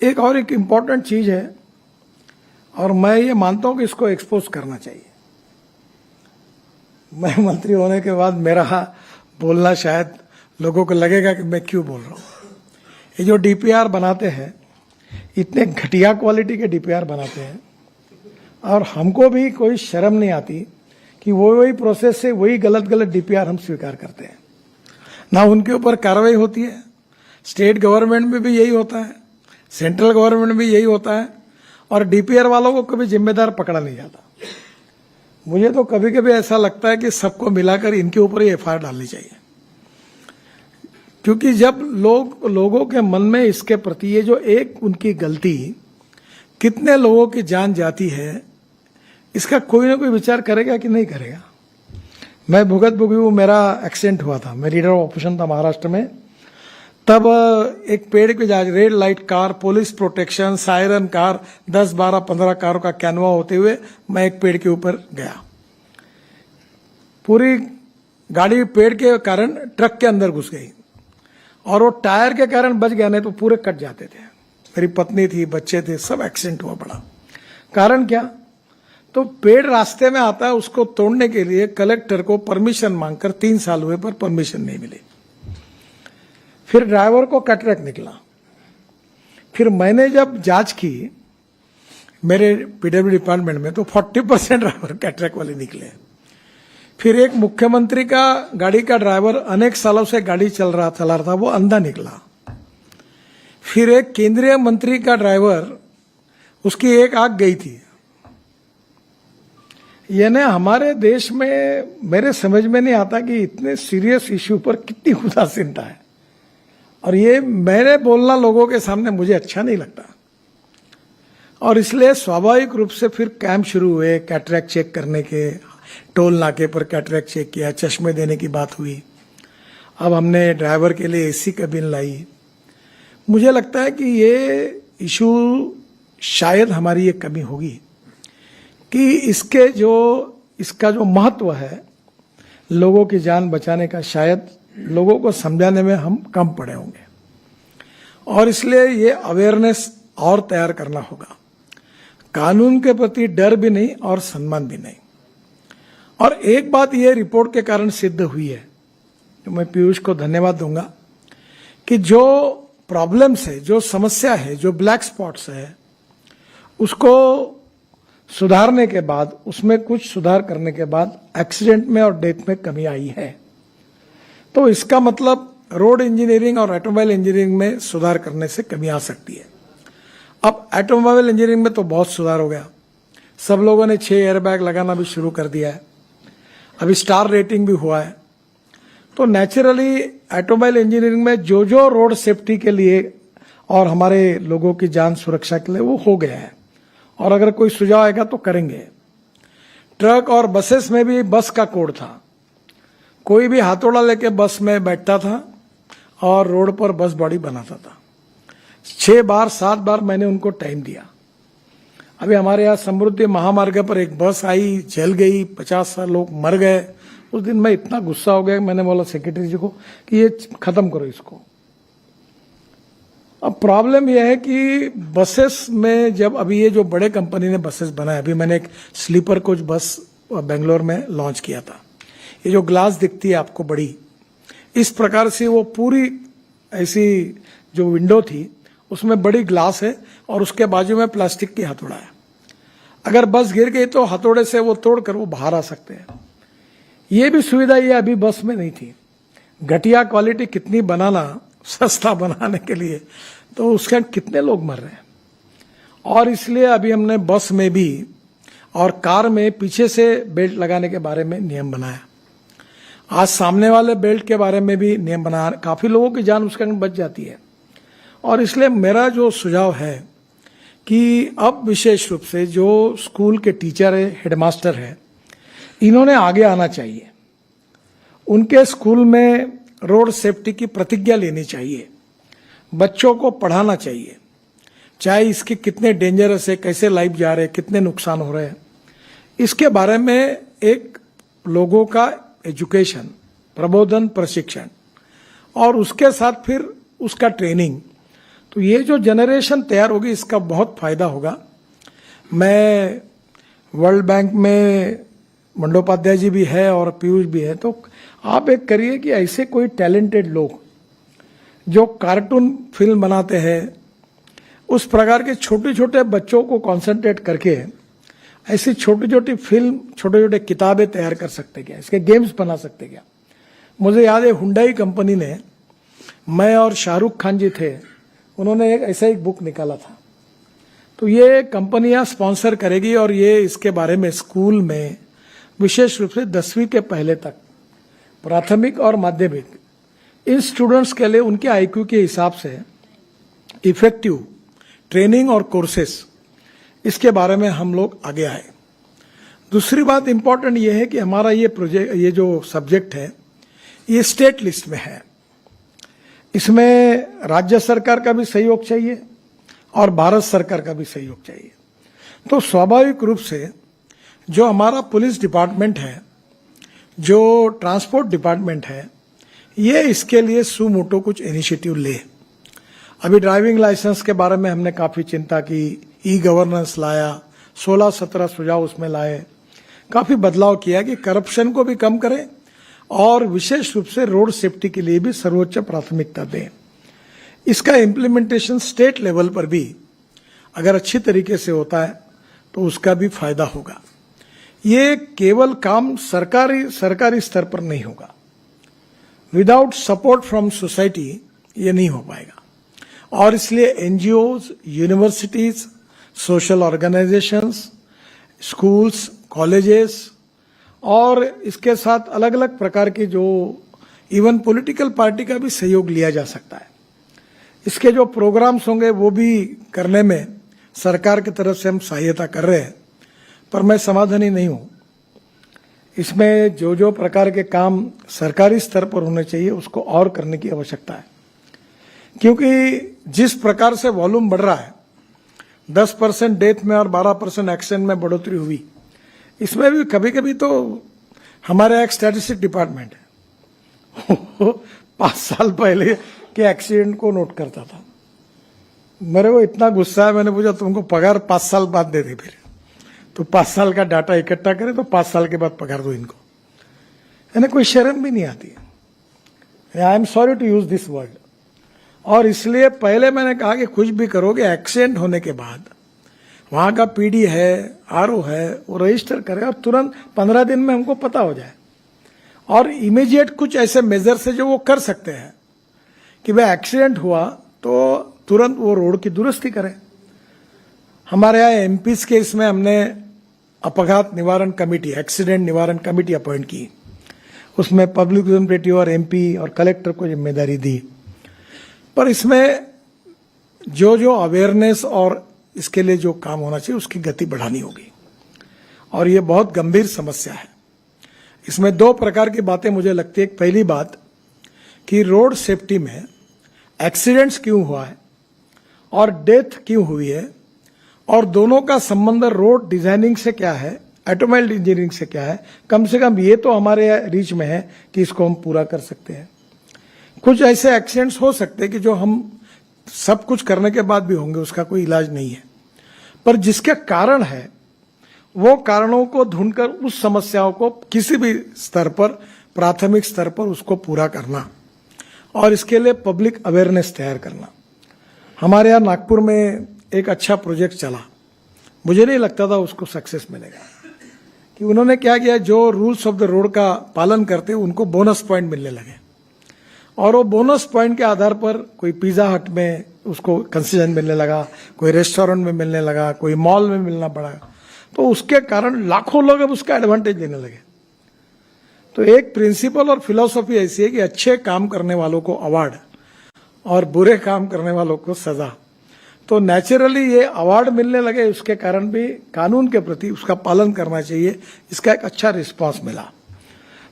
एक इम्पॉर्टेंट चीज है और मैं ये मानता हूं कि इसको एक्सपोज करना चाहिए। मैं मंत्री होने के बाद मेरा बोलना शायद लोगों को लगेगा कि मैं क्यों बोल रहा हूं। ये जो डीपीआर बनाते हैं, इतने घटिया क्वालिटी के डीपीआर बनाते हैं और हमको भी कोई शर्म नहीं आती कि वही प्रोसेस से वही गलत डीपीआर हम स्वीकार करते हैं, ना उनके ऊपर कार्रवाई होती है। स्टेट गवर्नमेंट में भी यही होता है, सेंट्रल गवर्नमेंट में भी यही होता है और डीपीआर वालों को कभी जिम्मेदार पकड़ा नहीं जाता। मुझे तो कभी कभी ऐसा लगता है कि सबको मिलाकर इनके ऊपर ही एफआईआर डालनी चाहिए, क्योंकि जब लोगों के मन में इसके प्रति ये जो एक उनकी गलती कितने लोगों की जान जाती है, इसका कोई ना कोई विचार करेगा कि नहीं करेगा। मैं भुगत भुगी मेरा एक्सीडेंट हुआ था, मैं लीडर ऑफ ऑपरेशन था महाराष्ट्र में। तब एक पेड़ पे जा red light car, police protection, siren car, 10, 12, 15 कारों का कैनवा होते हुए मैं एक पेड़ के ऊपर गया। पूरी गाड़ी पेड़ के कारण ट्रक के अंदर घुस गई और वो टायर के कारण बच गया, नहीं तो पूरे कट जाते थे। मेरी पत्नी थी, बच्चे थे, सब एक्सीडेंट हुआ पड़ा। कारण क्या? तो पेड़ रास्ते में आता है, उसको तोड़ने के लिए कलेक्टर को परमिशन मांगकर 3 साल हुए पर परमिशन नहीं मिली। फिर ड्राइवर को कैटरेक्ट निकला। फिर मैंने जब जांच की मेरे पीडब्ल्यू डिपार्टमेंट में, तो 40% ड्राइवर कैटरेक्ट वाले निकले। फिर एक मुख्यमंत्री का गाड़ी का ड्राइवर अनेक सालों से गाड़ी चला रहा था, वो अंधा निकला। फिर एक केंद्रीय मंत्री का ड्राइवर, उसकी एक आंख गई थी। यानी हमारे देश में मेरे समझ में नहीं आता कि इतने सीरियस इश्यू पर कितनी उदासीनता है, और ये मेरे बोलना लोगों के सामने मुझे अच्छा नहीं लगता। और इसलिए स्वाभाविक रूप से फिर कैंप शुरू हुए कैटरेक्ट चेक करने के। टोल नाके पर कैटरेक्ट चेक किया, चश्मे देने की बात हुई। अब हमने ड्राइवर के लिए एसी कैबिन लाई। मुझे लगता है कि ये इशू शायद हमारी ये कमी होगी कि इसका जो महत्व है लोगों की जान बचाने का, शायद लोगों को समझाने में हम कम पड़े होंगे। और इसलिए ये अवेयरनेस और तैयार करना होगा। कानून के प्रति डर भी नहीं और सम्मान भी नहीं। और एक बात ये रिपोर्ट के कारण सिद्ध हुई है, तो मैं पीयूष को धन्यवाद दूंगा, कि जो प्रॉब्लम्स है, जो समस्या है, जो ब्लैक स्पॉट्स है, उसको सुधारने के बाद, उसमें कुछ सुधार करने के बाद एक्सीडेंट में और डेथ में कमी आई है। तो इसका मतलब रोड इंजीनियरिंग और ऑटोमोबाइल इंजीनियरिंग में सुधार करने से कमी आ सकती है। अब ऑटोमोबाइल इंजीनियरिंग में तो बहुत सुधार हो गया। सब लोगों ने 6 एयरबैग लगाना भी शुरू कर दिया है। अभी स्टार रेटिंग भी हुआ है। तो नेचुरली ऑटोमोबाइल इंजीनियरिंग में जो रोड सेफ्टी के लिए और हमारे लोगों की जान सुरक्षा के लिए वो हो गया है, और अगर कोई सुझाव आएगा तो करेंगे। ट्रक और बसेस में भी बस का कोड था। कोई भी हाथोड़ा लेके बस में बैठता था और रोड पर बस बॉडी बनाता था। 6 बार 7 बार मैंने उनको टाइम दिया। अभी हमारे यहाँ समृद्धि महामार्ग पर एक बस आई, जल गई, 50 लोग मर गए। उस दिन मैं इतना गुस्सा हो गया, मैंने बोला सेक्रेटरी जी को कि ये खत्म करो इसको। अब प्रॉब्लम यह है कि बसेस में जब अभी ये जो बड़े कंपनी ने बसेस बनाए, अभी मैंने एक स्लीपर कोच बस बेंगलोर में लॉन्च किया था। ये जो ग्लास दिखती है आपको बड़ी, इस प्रकार से वो पूरी ऐसी जो विंडो थी उसमें बड़ी ग्लास है और उसके बाजू में प्लास्टिक की हथौड़ा है। अगर बस गिर गई तो हथौड़े से वो तोड़कर वो बाहर आ सकते हैं। ये भी सुविधा ये अभी बस में नहीं थी। घटिया क्वालिटी कितनी बनाना, सस्ता बनाने के लिए, तो उसके कितने लोग मर रहे हैं। और इसलिए अभी हमने बस में भी और कार में पीछे से बेल्ट लगाने के बारे में नियम बनाया। आज सामने वाले बेल्ट के बारे में भी नियम बनाया। काफी लोगों की जान उसके अंदर बच जाती है। और इसलिए मेरा जो सुझाव है कि अब विशेष रूप से जो स्कूल के टीचर है, हेडमास्टर है, इन्होंने आगे आना चाहिए। उनके स्कूल में रोड सेफ्टी की प्रतिज्ञा लेनी चाहिए। बच्चों को पढ़ाना चाहिए, चाहे इसके कितने डेंजरस है, कैसे लाइफ जा रहे हैं, कितने नुकसान हो रहे हैं, इसके बारे में एक लोगों का एजुकेशन, प्रबोधन, प्रशिक्षण, और उसके साथ फिर उसका ट्रेनिंग। तो ये जो जनरेशन तैयार होगी इसका बहुत फायदा होगा। मैं वर्ल्ड बैंक में बंडोपाध्याय जी भी है और पीयूष भी है, तो आप एक करिए कि ऐसे कोई टैलेंटेड लोग जो कार्टून फिल्म बनाते हैं, उस प्रकार के छोटे छोटे बच्चों को कंसंट्रेट करके ऐसी छोटी छोटी फिल्म, छोटे छोटे किताबें तैयार कर सकते क्या, इसके गेम्स बना सकते क्या। मुझे याद है हुंडई कंपनी ने, मैं और शाहरुख खान जी थे, उन्होंने एक ऐसा एक बुक निकाला था। तो ये कंपनियां स्पॉन्सर करेगी और ये इसके बारे में स्कूल में विशेष रूप से 10वीं के पहले तक, प्राथमिक और माध्यमिक, इन स्टूडेंट्स के लिए उनके आईक्यू के हिसाब से इफेक्टिव ट्रेनिंग और कोर्सेस, इसके बारे में हम लोग आगे आए। दूसरी बात इंपॉर्टेंट ये है कि हमारा ये प्रोजेक्ट, ये जो सब्जेक्ट है, ये स्टेट लिस्ट में है। इसमें राज्य सरकार का भी सहयोग चाहिए और भारत सरकार का भी सहयोग चाहिए। तो स्वाभाविक रूप से जो हमारा पुलिस डिपार्टमेंट है, जो ट्रांसपोर्ट डिपार्टमेंट है, ये इसके लिए सुमोटो कुछ इनिशिएटिव ले। अभी ड्राइविंग लाइसेंस के बारे में हमने काफी चिंता की, ई गवर्नेंस लाया, 16-17 सुझाव उसमें लाए, काफी बदलाव किया कि करप्शन को भी कम करें और विशेष रूप से रोड सेफ्टी के लिए भी सर्वोच्च प्राथमिकता दें। इसका इम्प्लीमेंटेशन स्टेट लेवल पर भी अगर अच्छी तरीके से होता है तो उसका भी फायदा होगा। ये केवल काम सरकारी स्तर पर नहीं होगा, विदाउट सपोर्ट फ्रॉम सोसाइटी ये नहीं हो पाएगा। और इसलिए NGOs, universities, social organisations, schools, colleges और इसके साथ अलग अलग प्रकार के जो इवन पॉलिटिकल पार्टी का भी सहयोग लिया जा सकता है। इसके जो प्रोग्राम्स होंगे वो भी करने में सरकार की तरफ से हम सहायता कर रहे हैं, पर मैं समाधानी नहीं हूं। इसमें जो जो प्रकार के काम सरकारी स्तर पर होने चाहिए उसको और करने की आवश्यकता है, क्योंकि जिस प्रकार से वॉल्यूम बढ़ रहा है, 10% डेथ में और 12% एक्सीडेंट में बढ़ोतरी हुई, इसमें भी कभी कभी तो हमारा एक स्टैटिस्टिक डिपार्टमेंट है 5 साल पहले के एक्सीडेंट को नोट करता था। मेरे को इतना गुस्सा है, मैंने पूछा तुमको पगार 5 साल बाद दे दे, फिर तो 5 साल का डाटा इकट्ठा करे तो 5 साल के बाद पगार दो इनको। यानी कोई शर्म भी नहीं आती है। I am sorry to use this word. और इसलिए पहले मैंने कहा कि कुछ भी करोगे, एक्सीडेंट होने के बाद वहां का पीडी है, आरओ है, वो रजिस्टर करे और तुरंत 15 दिन में हमको पता हो जाए, और इमीडिएट कुछ ऐसे मेजर्स है जो वो कर सकते हैं कि भाई एक्सीडेंट हुआ तो तुरंत वो रोड की दुरुस्ती करें। हमारे यहाँ एमपीज के इसमें हमने अपघात निवारण कमेटी, एक्सीडेंट निवारण कमेटी अपॉइंट की, उसमें पब्लिक रिप्रेजेंटेटिव और एमपी और कलेक्टर को जिम्मेदारी दी। पर इसमें जो जो अवेयरनेस और इसके लिए जो काम होना चाहिए उसकी गति बढ़ानी होगी, और ये बहुत गंभीर समस्या है। इसमें 2 प्रकार की बातें मुझे लगती है। पहली बात कि रोड सेफ्टी में एक्सीडेंट्स क्यों हुआ है और डेथ क्यों हुई है, और दोनों का संबंध रोड डिजाइनिंग से क्या है, ऑटोमोबाइल इंजीनियरिंग से क्या है। कम से कम ये तो हमारे रीच में है कि इसको हम पूरा कर सकते हैं। कुछ ऐसे एक्सीडेंट्स हो सकते हैं कि जो हम सब कुछ करने के बाद भी होंगे, उसका कोई इलाज नहीं है, पर जिसके कारण है वो कारणों को ढूंढकर उस समस्याओं को किसी भी स्तर पर, प्राथमिक स्तर पर उसको पूरा करना, और इसके लिए पब्लिक अवेयरनेस तैयार करना। हमारे यहाँ नागपुर में एक अच्छा प्रोजेक्ट चला, मुझे नहीं लगता था उसको सक्सेस मिलेगा, कि उन्होंने क्या किया, जो रूल्स ऑफ द रोड का पालन करते उनको बोनस पॉइंट मिलने लगे, और वो बोनस पॉइंट के आधार पर कोई पिज्जा हट में उसको कंसेशन मिलने लगा, कोई रेस्टोरेंट में मिलने लगा, कोई मॉल में मिलना पड़ा, तो उसके कारण लाखों लोग अब उसका एडवांटेज लेने लगे। तो एक प्रिंसिपल और फिलॉसफी ऐसी है कि अच्छे काम करने वालों को अवार्ड और बुरे काम करने वालों को सजा। तो नेचुरली ये अवार्ड मिलने लगे, उसके कारण भी कानून के प्रति उसका पालन करना चाहिए, इसका एक अच्छा रिस्पांस मिला।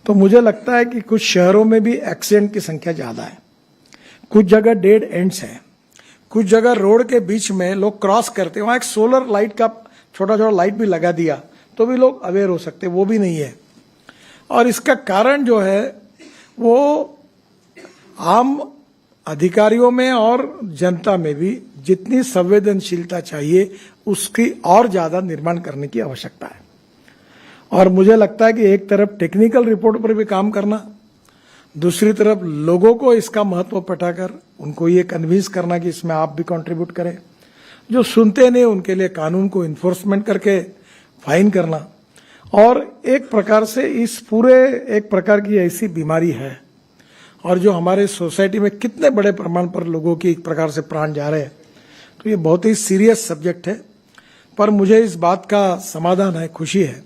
तो मुझे लगता है कि कुछ शहरों में भी एक्सीडेंट की संख्या ज्यादा है, कुछ जगह डेड एंड्स हैं, कुछ जगह रोड के बीच में लोग क्रॉस करते हैं, वहां एक सोलर लाइट का छोटा छोटा लाइट भी लगा दिया तो भी लोग अवेयर हो सकते, वो भी नहीं है। और इसका कारण जो है वो आम अधिकारियों में और जनता में भी जितनी संवेदनशीलता चाहिए उसकी और ज्यादा निर्माण करने की आवश्यकता है। और मुझे लगता है कि एक तरफ टेक्निकल रिपोर्ट पर भी काम करना, दूसरी तरफ लोगों को इसका महत्व पटाकर उनको ये कन्विंस करना कि इसमें आप भी कंट्रीब्यूट करें, जो सुनते नहीं उनके लिए कानून को इन्फोर्समेंट करके फाइन करना। और एक प्रकार से इस पूरे एक प्रकार की ऐसी बीमारी है और जो हमारे सोसाइटी में कितने बड़े प्रमाण पर लोगों की एक प्रकार से प्राण जा रहे हैं, तो ये बहुत ही सीरियस सब्जेक्ट है। पर मुझे इस बात का समाधान है, खुशी है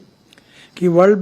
कि वर्ल्ड